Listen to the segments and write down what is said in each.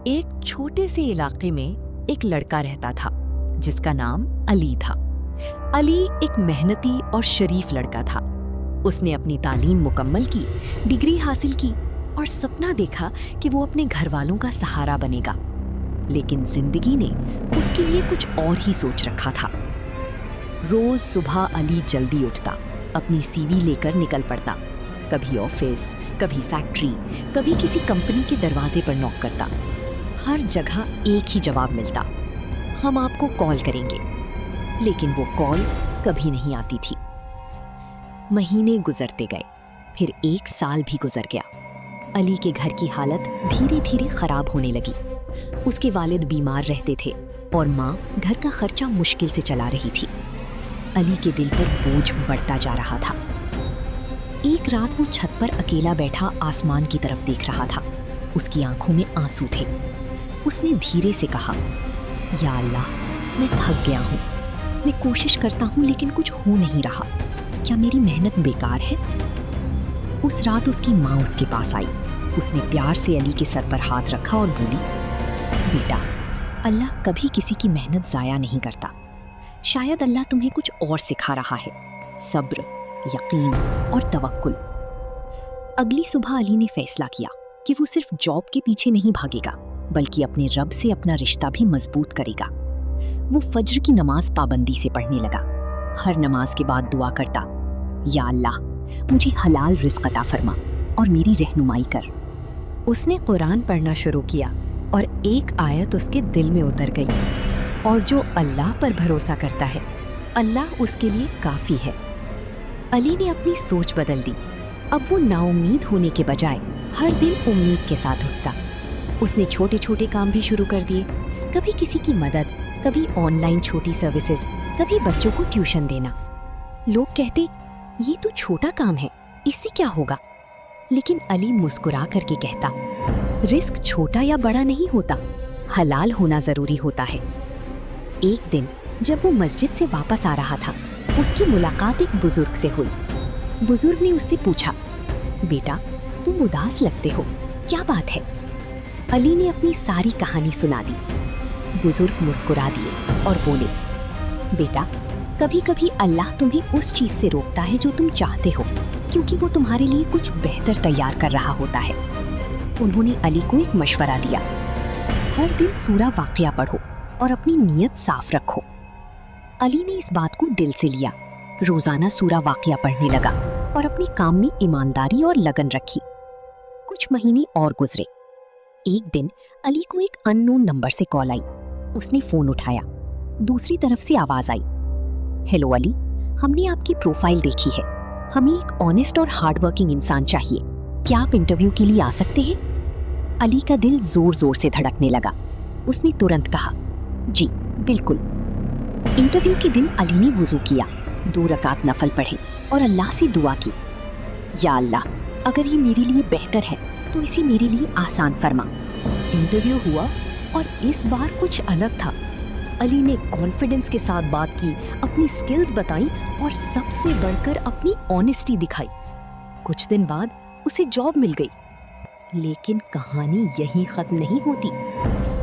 ایک چھوٹے سے علاقے میں ایک لڑکا رہتا تھا جس کا نام علی تھا۔ علی ایک محنتی اور شریف لڑکا تھا۔ اس نے اپنی تعلیم مکمل کی، ڈگری حاصل کی اور سپنا دیکھا کہ وہ اپنے گھر والوں کا سہارا بنے گا۔ لیکن زندگی نے اس کے لیے کچھ اور ہی سوچ رکھا تھا۔ روز صبح علی جلدی اٹھتا، اپنی سی وی لے کر نکل پڑتا، کبھی آفس، کبھی فیکٹری، کبھی کسی کمپنی کے دروازے پر نوک کرتا۔ ہر جگہ ایک ہی جواب ملتا: ہم آپ کو کال کریں گے۔ لیکن وہ کال کبھی نہیں آتی تھی۔ مہینے گزرتے گئے، پھر 1 سال بھی گزر گیا۔ علی کے گھر کی حالت دھیرے دھیرے خراب ہونے لگی۔ اس کے والد بیمار رہتے تھے اور ماں گھر کا خرچہ مشکل سے چلا رہی تھی۔ علی کے دل پر بوجھ بڑھتا جا رہا تھا۔ ایک رات وہ چھت پر اکیلا بیٹھا آسمان کی طرف دیکھ رہا تھا۔ اس کی آنکھوں میں آنسو تھے۔ اس نے دھیرے سے کہا: یا اللہ، میں تھک گیا ہوں۔ میں کوشش کرتا ہوں لیکن کچھ ہو نہیں رہا۔ کیا میری محنت بیکار ہے؟ اس رات اس کی ماں اس کے پاس آئی۔ اس نے پیار سے علی کے سر پر ہاتھ رکھا اور بولی: بیٹا، اللہ کبھی کسی کی محنت ضائع نہیں کرتا۔ شاید اللہ تمہیں کچھ اور سکھا رہا ہے، صبر، یقین اور توکل۔ اگلی صبح علی نے فیصلہ کیا کہ وہ صرف جاب کے پیچھے نہیں بھاگے گا بلکہ اپنے رب سے اپنا رشتہ بھی مضبوط کرے گا۔ وہ فجر کی نماز پابندی سے پڑھنے لگا۔ ہر نماز کے بعد دعا کرتا: یا اللہ، مجھے حلال رزق عطا فرما اور میری رہنمائی کر۔ اس نے قرآن پڑھنا شروع کیا اور ایک آیت اس کے دل میں اتر گئی: اور جو اللہ پر بھروسہ کرتا ہے، اللہ اس کے لیے کافی ہے۔ علی نے اپنی سوچ بدل دی۔ اب وہ نا امید ہونے کے بجائے ہر دن امید کے ساتھ اٹھتا۔ اس نے چھوٹے چھوٹے کام بھی شروع کر دیے، کبھی کسی کی مدد، کبھی آن لائن چھوٹی سروسز، کبھی بچوں کو ٹیوشن دینا۔ لوگ کہتے یہ تو چھوٹا کام ہے، اس سے کیا ہوگا؟ لیکن علی مسکرا کر کے کہتا: رزق چھوٹا یا بڑا نہیں ہوتا، حلال ہونا ضروری ہوتا ہے۔ ایک دن جب وہ مسجد سے واپس آ رہا تھا، اس کی ملاقات ایک بزرگ سے ہوئی۔ بزرگ نے اس سے پوچھا: بیٹا، تم اداس لگتے ہو، کیا بات ہے؟ علی نے اپنی ساری کہانی سنا دی۔ بزرگ مسکرا دیے اور بولے: بیٹا، کبھی کبھی اللہ تمہیں اس چیز سے روکتا ہے جو تم چاہتے ہو، کیونکہ وہ تمہارے لیے کچھ بہتر تیار کر رہا ہوتا ہے۔ انہوں نے علی کو ایک مشورہ دیا: ہر دن سورہ واقعہ پڑھو اور اپنی نیت صاف رکھو۔ علی نے اس بات کو دل سے لیا، روزانہ سورہ واقعہ پڑھنے لگا اور اپنے کام میں ایمانداری اور لگن رکھی۔ کچھ مہینے اور گزرے۔ ایک دن علی کو ایک ان نون نمبر سے کال آئی۔ اس نے فون اٹھایا۔ دوسری طرف سے آواز آئی: ہیلو علی، ہم نے آپ کی پروفائل دیکھی ہے، ہمیں ایک آنیسٹ اور ہارڈ ورکنگ انسان چاہیے، کیا آپ انٹرویو کے لیے آ سکتے ہیں؟ علی کا دل زور زور سے دھڑکنے لگا۔ اس نے ترنت کہا: جی بالکل۔ انٹرویو کے دن علی نے وضو کیا، 2 رکعت نفل پڑھے اور اللہ سے دعا کی: یا اللہ، اگر یہ میرے لیے بہتر ہے تو اسے میرے لیے آسان فرما۔ انٹرویو ہوا اور اس بار کچھ الگ تھا۔ علی نے کانفیڈنس کے ساتھ بات کی، اپنی سکلز بتائیں اور سب سے بڑھ کر اپنی آنیسٹی دکھائی۔ کچھ دن بعد اسے جاب مل گئی۔ لیکن کہانی یہیں ختم نہیں ہوتی۔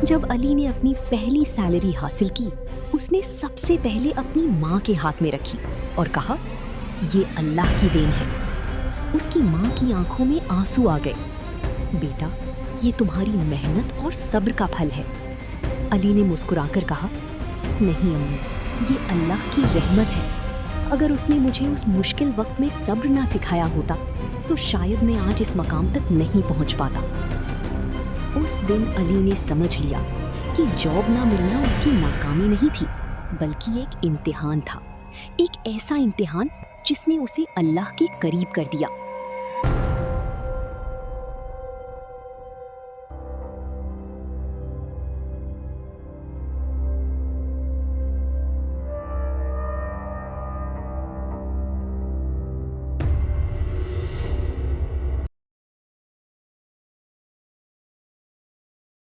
جب علی نے اپنی پہلی سیلری حاصل کی، اس نے سب سے پہلے اپنی ماں کے ہاتھ میں رکھی اور کہا: یہ اللہ کی دین ہے۔ اس کی ماں کی آنکھوں میں آنسو آ گئے۔ بیٹا، یہ تمہاری محنت اور صبر کا پھل ہے۔ علی نے مسکرا کر کہا: نہیں امی، یہ اللہ کی رحمت ہے۔ اگر اس نے مجھے اس مشکل وقت میں صبر نہ سکھایا ہوتا تو شاید میں آج اس مقام تک نہیں پہنچ پاتا۔ اس دن علی نے سمجھ لیا کہ جاب نہ ملنا اس کی ناکامی نہیں تھی بلکہ ایک امتحان تھا، ایک ایسا امتحان جس نے اسے اللہ کے قریب کر دیا۔